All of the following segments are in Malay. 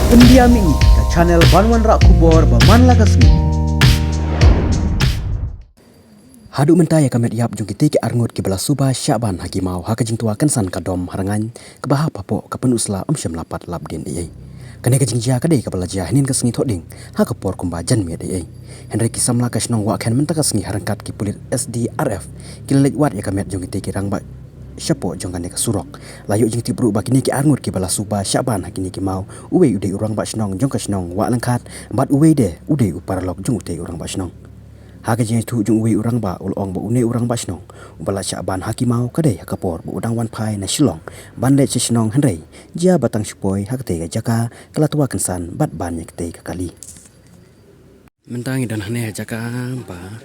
Pendiam ini ke channel Banwan Rak Kubor Berman Lagasmi. Hadu mentai kamet yap jung kita ke arngut ke belah subah Syaban Hakimau haka jing tua kensan kadom harangan ke bahap papok ke penusla syam lapat labdin ai. Kene ke jing jia kadai ke belajar nin ke sengi thoding haka por kumbajan mi ai. Henry kisamla ka snong wa kan mentaka sengi harangkat ki pulit SDRF kilelet wat ya kamet jung kita ke rangba syapo jong kane ke surok layu jing tibru bakini ke arngut ke belah subah Syaban hakini ke mau uwe ude urang ba snong jong ka snong wa langkat bat uwe de ude uparlok jong ude urang ba snong. Haka jenis tu jung uwi urang ba ulong ba une urang ba snong ubala Syaban Hakimau kadai hakapor ba udang wan pai na Shillong bande che snong handai jia batang supoi hak te ga jaka kala tua kensan bat ban yak te ka kali mentangi dan hane jaka ba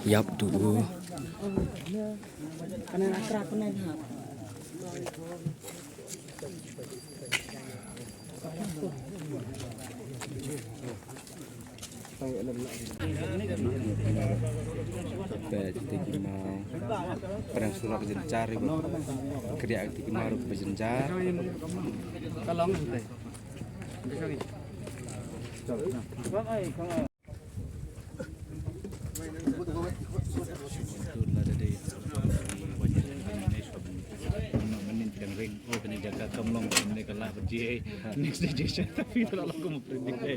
yap tu Kanan akra kanan ha. Sampai tinggi mau perang surak jencar ibu kerja tinggi mau ke jencar kalong teh jaga kamlong ini kalah berjaya next station tapi kalau aku mau predict